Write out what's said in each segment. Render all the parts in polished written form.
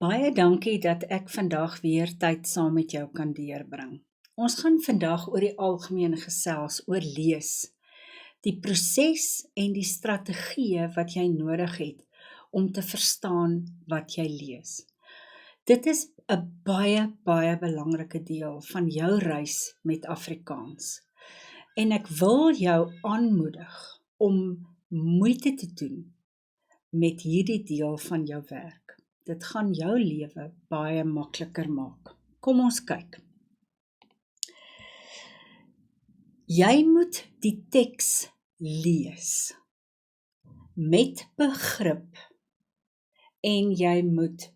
Baie dankie dat ek vandag weer tyd saam met jou kan deurbring. Ons gaan vandag oor die algemeen gesels oor lees. Die proses en die strategieë wat jy nodig het om te verstaan wat jy lees. Dit is 'n baie belangrike deel van jou reis met Afrikaans. En ek wil jou aanmoedig om moeite te doen met hierdie deel van jou werk. Dit gaan jou lewe baie makliker maak. Kom ons kyk. Jy moet die teks lees met begrip en jy moet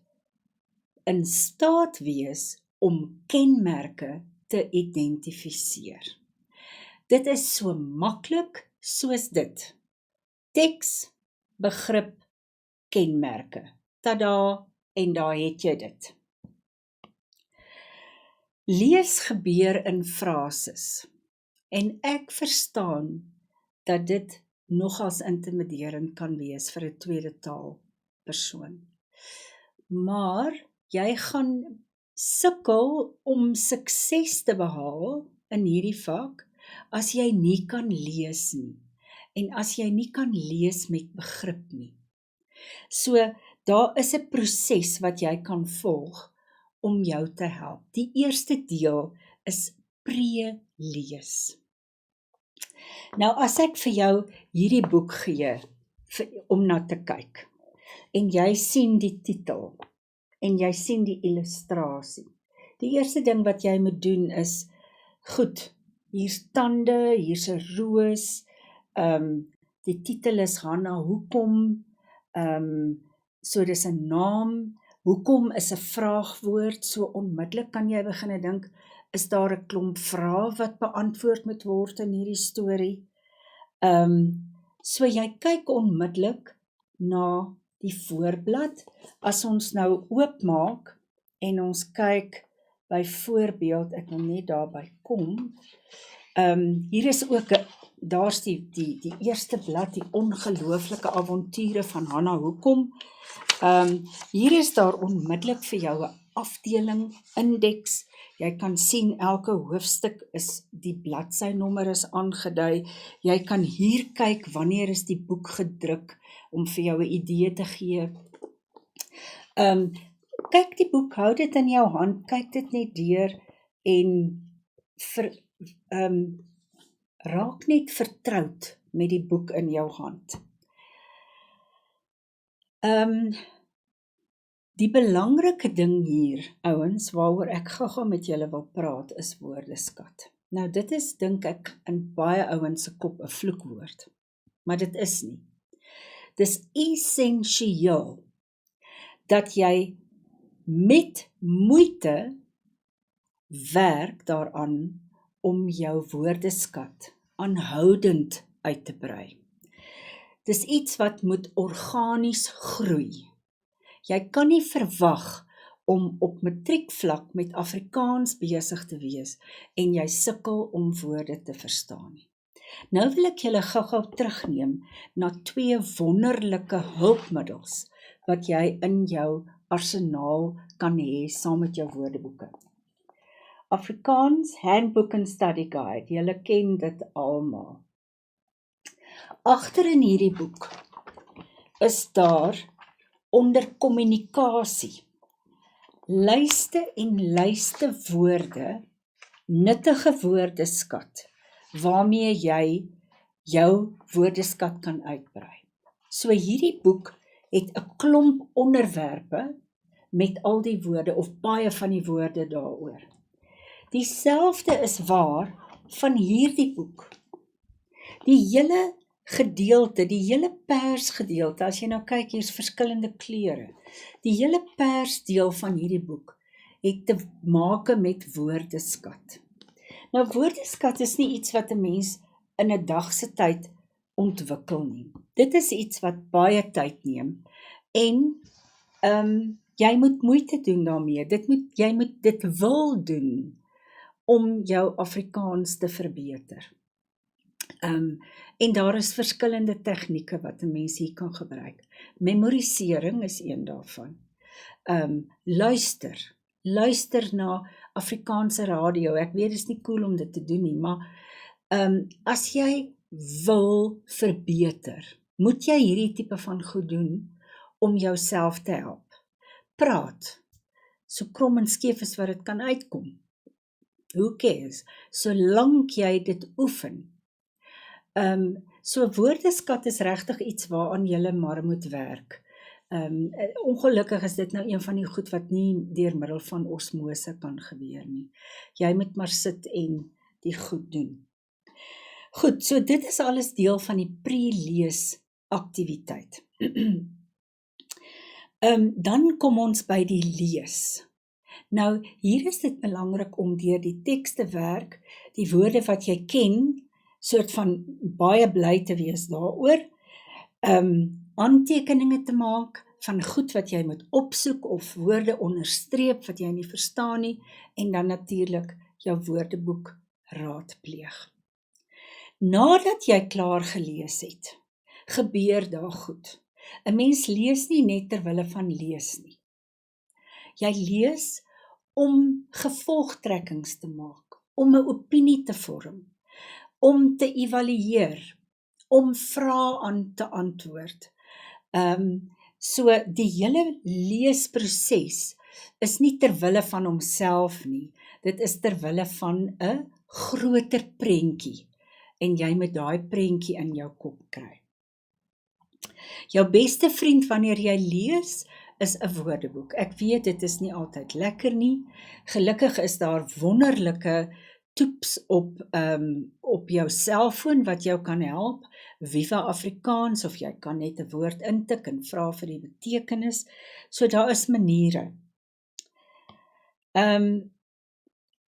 in staat wees om kenmerke te identifiseer. Dit is so maklik soos dit. Teks, begrip, kenmerke. Tada, en daar het jy dit. Lees gebeur in frases, en ek verstaan dat dit nogals intimiderend kan wees vir 'n tweede taalpersoon. Maar jy gaan sukkel om sukses te behaal in hierdie vak as jy nie kan lees nie, en as jy nie kan lees met begrip nie. So, daar is 'n proses wat jy kan volg om jou te help. Die eerste deel is pre-lees. Nou, as ek vir jou hierdie boek gee om na te kyk, en jy sien die titel, en jy sien die illustrasie, die eerste ding wat jy moet doen is, goed, hier's tande, hier's 'n roos, die titel is Hannah Hoekom, so dis 'n naam, hoekom is 'n vraagwoord, so onmiddellik kan jy begin dink, is daar 'n klomp vrae wat beantwoord moet word in hierdie storie. So jy kyk onmiddellik na die voorblad. As ons nou oopmaak en ons kyk byvoorbeeld, ek wil net daarby kom, hier is ook daar's die eerste blad, die ongelooflike avonture van Hannah Hoekom. Hier is daar onmiddellik vir jou 'n afdeling, indeks. Jy kan sien elke hoofstuk is die bladsynommer is aangedui. Jy kan hier kyk wanneer is die boek gedruk om vir jou 'n idee te gee. Kyk die boek, hou dit in jou hand, kyk dit net deur en raak net vertroud met die boek in jou hand. Die belangrike ding hier, ouens, waaroor ek gou-gou met julle wil praat, is woordeskat. Nou, dit is, dink ek, in baie ouens se kop 'n vloekwoord, maar dit is nie. Dis essensieel dat jy met moeite werk daaraan om jou woordeskat aanhoudend uit te brei. Dis iets wat moet organies groei. Jy kan nie verwag om op matriekvlak met Afrikaans besig te wees en jy sukkel om woorde te verstaan nie. Nou wil ek julle gou-gou terugneem na 2 wonderlike hulpmiddels wat jy in jou arsenaal kan hê saam met jou woordeboeke. Afrikaans Handbook and Study Guide, julle ken dit almal. Agter in hierdie boek is daar onder kommunikasie lyste en lyste woorde, nuttige woordeskat, waarmee jy jou woordeskat kan uitbrei. So hierdie boek het 'n klomp onderwerpe met al die woorde of baie van die woorde daaroor. Dieselfde is waar van hierdie boek. Die hele gedeelte, die hele persgedeelte, as jy nou kyk, hier's verskillende kleure. Die hele persdeel van hierdie boek het te maak met woordeskat. Nou, woordeskat is nie iets wat 'n mens in 'n dag se tyd ontwikkel nie. Dit is iets wat baie tyd neem en jy moet moeite doen daarmee. Jy moet dit wil doen om jou Afrikaans te verbeter. En daar is verskillende tegnieke wat 'n mens hier kan gebruik. Memorisering is een daarvan. Luister na Afrikaanse radio. Ek weet dit is nie cool om dit te doen nie, maar as jy wil verbeter, moet jy hierdie tipe van goed doen om jouself te help. Praat, so krom en skeef is wat dit kan uitkom. Who cares? Solank jy dit oefen. So woordeskat is regtig iets waaraan jy maar moet werk. Ongelukkig is dit nou een van die goed wat nie deur middel van osmose kan gebeur nie. Jy moet maar sit en die goed doen. Goed, so dit is alles deel van die pre-lees aktiwiteit. Dan kom ons by die lees. Nou, hier is dit belangrik om deur die teks te werk, die woorde wat jy ken, soort van baie bly te wees daaroor, aantekeninge te maak van goed wat jy moet opsoek of woorde onderstreep wat jy nie verstaan nie, en dan natuurlik jou woordeboek raadpleeg. Nadat jy klaar gelees het, gebeur daar goed. 'n Mens lees nie net ter wille van lees nie. Jy lees om gevolgtrekkings te maak, om 'n opinie te vorm, om te evalueer, om vrae aan te antwoord. So die hele leesproses is nie ter wille van homself nie, dit is ter wille van 'n groter prentjie, en jy moet daai prentjie in jou kop kry. Jou beste vriend wanneer jy lees, is 'n woordeboek. Ek weet dit is nie altyd lekker nie. Gelukkig is daar wonderlike toeps op jou selfoon wat jou kan help. Viva Afrikaans, of jy kan net 'n woord intik en vra vir die betekenis. So daar is maniere.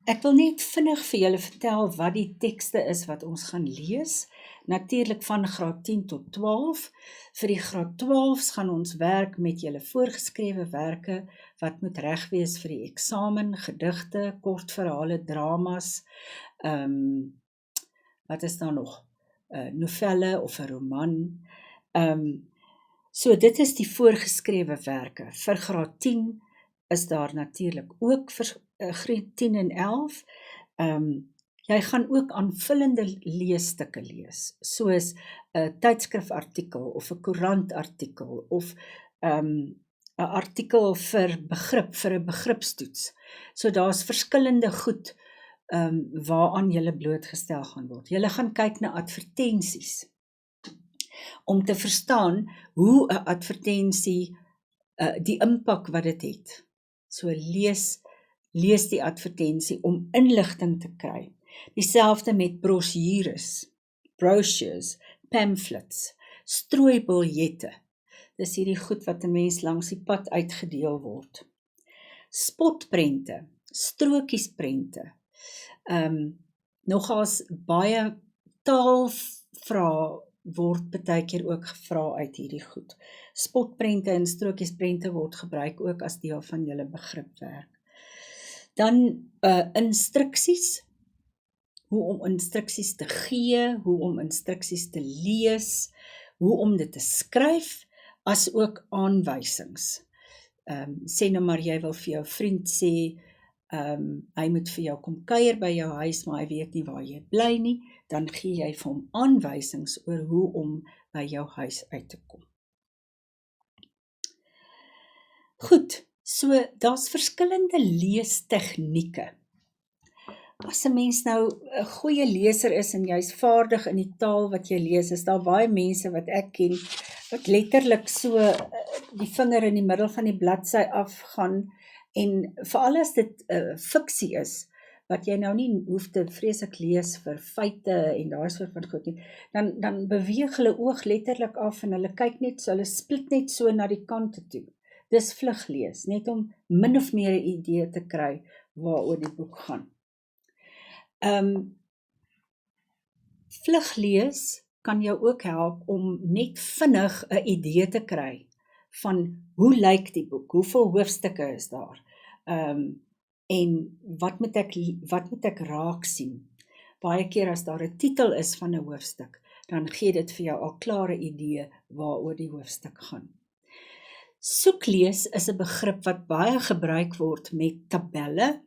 Ek wil net vinnig vir julle vertel wat die tekste is wat ons gaan lees. Natuurlik van graad 10 tot 12. Vir die graad 12's gaan ons werk met julle voorgeskrewe werke wat moet reg wees vir die eksamen, gedigte, kortverhale, dramas, wat is daar nog? Novelle of 'n roman. So dit is die voorgeskrewe werke. Vir graad 10 is daar natuurlik ook vir graad 10 en 11. Jy gaan ook aanvullende leesstukke lees, soos 'n tydskrifartikel of 'n koerantartikel of 'n artikel vir ‘n begripstoets. So daar's verskillende goed waaraan julle blootgestel gaan word. Julle gaan kyk na advertensies om te verstaan hoe 'n advertensie die impak wat dit het. So lees die advertensie om inligting te kry. Dieselfde met brochures, pamphlets, strooibiljette. Dis hierdie goed wat 'n mens langs die pad uitgedeel word. Spotprente, strokiesprente. Nogals baie taalvrae word baie keer ook gevra uit hierdie goed. Spotprente en strokiesprente word gebruik ook as deel van julle begripwerk. Dan instruksies, hoe om instruksies te gee, hoe om instruksies te lees, hoe om dit te skryf, as ook aanwysings. Sê nou maar jy wil vir jou vriend sê, hy moet vir jou kom kuier by jou huis, maar hy weet nie waar jy bly nie, dan gee jy vir hom aanwysings oor hoe om by jou huis uit te kom. Goed, so daar's verskillende leestegnieke. As 'n mens nou 'n goeie leser is en jy's vaardig in die taal wat jy lees, is daar baie mense wat ek ken, wat letterlik so die vinger in die middel van die bladsy afgaan, en veral as dit fiksie is, wat jy nou nie hoef te vreeslik lees vir feite en daai soort van goed nie, dan beweeg hulle oog letterlik af en hulle kyk net so, hulle split net so na die kante toe. Dis vlug lees, net om min of meer 'n idee te kry waaroor die boek gaan. Vlug lees kan jou ook help om net vinnig 'n idee te kry van hoe lyk die boek, hoeveel hoofstukke is daar, en wat moet ek raak sien. Baie keer as daar 'n titel is van 'n hoofstuk, dan gee dit vir jou al klare idee waaroor die hoofstuk gaan. Soeklees is 'n begrip wat baie gebruik word met tabelle,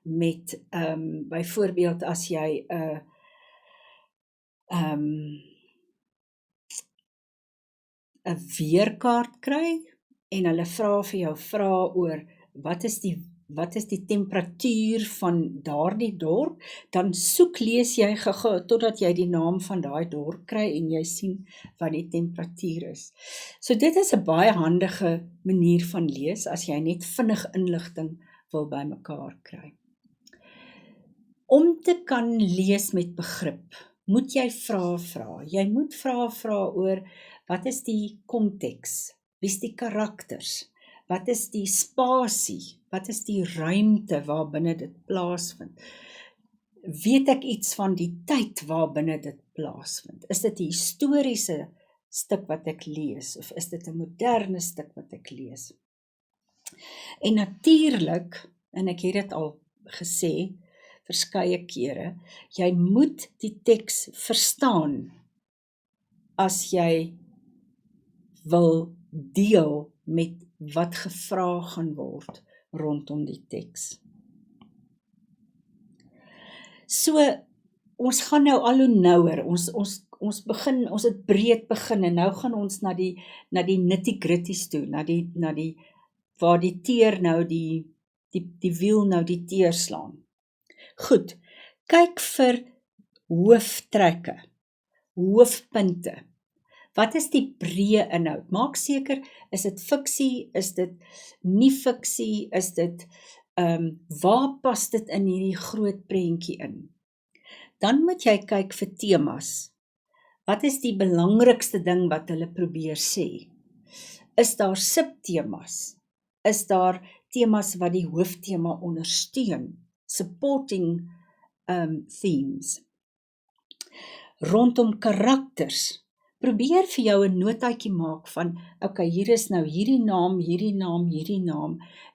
met byvoorbeeld as jy 'n weerkaart kry en hulle vra vir jou vrae oor wat is die temperatuur van daardie dorp, dan lees jy gou totdat jy die naam van daai dorp kry en jy sien wat die temperatuur is. So dit is 'n baie handige manier van lees as jy net vinnig inligting wil bymekaar kry. Om te kan lees met begrip, moet jy vrae vra. Jy moet vrae vra oor wat is die konteks, wie is die karakters, wat is die spasie, wat is die ruimte waarbinne dit plaasvind. Weet ek iets van die tyd waarbinne dit plaasvind? Is dit 'n historiese stuk wat ek lees of is dit 'n moderne stuk wat ek lees? En natuurlik, en ek het dit al gesê verskeie kere, jy moet die teks verstaan as jy wil deel met wat gevra gaan word rondom die teks. So, ons gaan nou al hoe nouer, ons het breed begin en nou gaan ons na die nitty-gritties toe, waar die teer nou die wiel nou die teer slaan. Goed, kyk vir hooftrekke, hoofpunte. Wat is die breë inhoud? Maak seker, is dit fiksie, is dit nie fiksie, is dit, waar pas dit in hierdie groot prentjie in? Dan moet jy kyk vir temas. Wat is die belangrikste ding wat hulle probeer sê? Is daar subtemas? Is daar temas wat die hooftema ondersteun? Supporting themes. Rondom karakters. Probeer vir jou 'n notaatjie maak van, okay, hier is nou hierdie naam,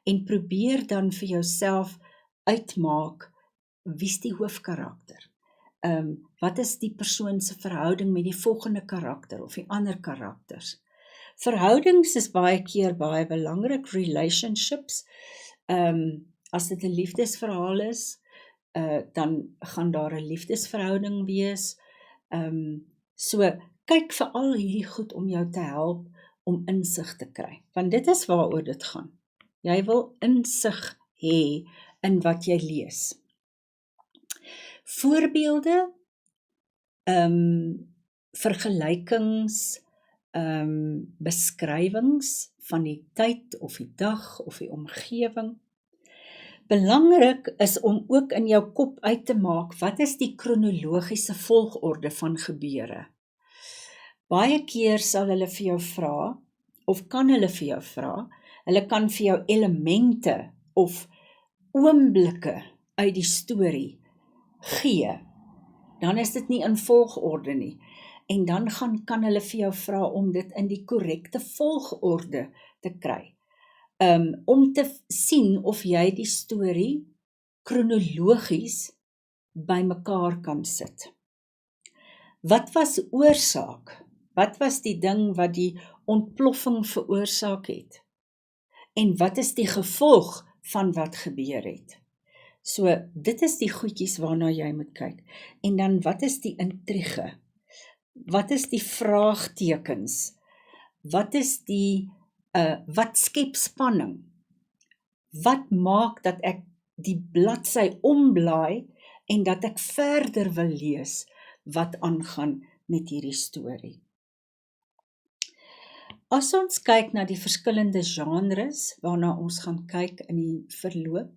en probeer dan vir jouself uitmaak, wie's die hoofkarakter? Wat is die persoon se verhouding met die volgende karakter of die ander karakters? Verhoudings is baie keer baie belangrik, relationships. As dit 'n liefdesverhaal is, dan gaan daar 'n liefdesverhouding wees. So, kyk vir al hierdie goed om jou te help om insig te kry, want dit is waaroor dit gaan. Jy wil insig hê in wat jy lees. Voorbeelde, vergelykings, beskrywings van die tyd of die dag of die omgewing. Belangrik is om ook in jou kop uit te maak, wat is die kronologiese volgorde van gebeure? Baie keer sal hulle vir jou vra, of kan hulle vir jou vra, hulle kan vir jou elemente of oomblikke uit die storie gee, dan is dit nie in volgorde nie, en dan kan hulle vir jou vra om dit in die korrekte volgorde te kry, om te sien of jy die storie kronologies bymekaar kan sit. Wat was oorsaak? Wat was die ding wat die ontploffing veroorsaak het? En wat is die gevolg van wat gebeur het? So, dit is die goedjies waarna jy moet kyk. En dan, wat is die intrige? Wat is die vraagtekens? Wat is wat skep spanning? Wat maak dat ek die bladsy omblaai en dat ek verder wil lees wat aangaan met hierdie storie? As ons kyk na die verskillende genres waarna ons gaan kyk in die verloop,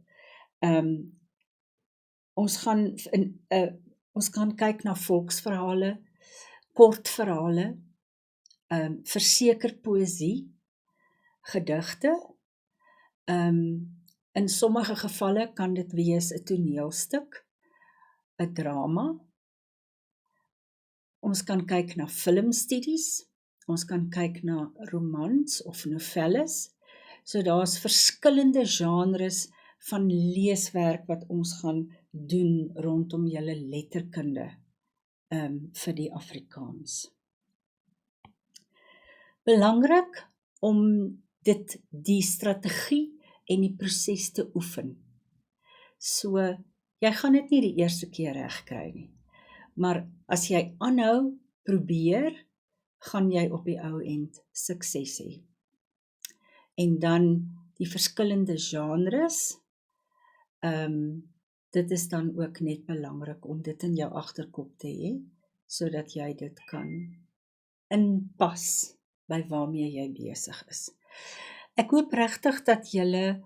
ons gaan kyk na volksverhale, kortverhale, verseker poësie, gedigte, in sommige gevalle kan dit wees 'n toneelstuk, 'n drama. Ons kan kyk na filmstudies, ons kan kyk na romans of novelles. So daar's verskillende genres van leeswerk wat ons gaan doen rondom julle letterkunde vir die Afrikaans. Belangrik om die strategie en die proses te oefen. So, jy gaan dit nie die eerste keer reg kry nie. Maar as jy aanhou probeer, gaan jy op die ou end sukses hê. En dan die verskillende genres, dit is dan ook net belangrik om dit in jou agterkop te hê, sodat jy dit kan inpas by waarmee jy besig is. Ek hoop regtig dat julle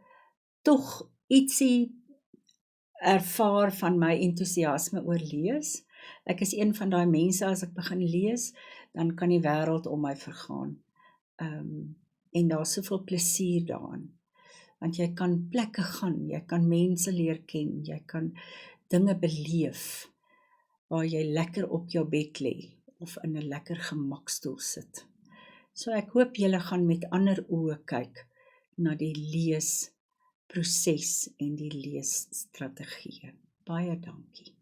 tog ietsie ervaar van my entoesiasme oor lees. Ek is een van daai mense, as ek begin lees, dan kan die wêreld om my vergaan. En daar is soveel plesier daarin. Want jy kan plekke gaan, jy kan mense leer ken, jy kan dinge beleef, waar jy lekker op jou bed lê, of in 'n lekker gemakstoel sit. So ek hoop julle gaan met ander oë kyk na die leesproses en die leesstrategieë. Baie dankie.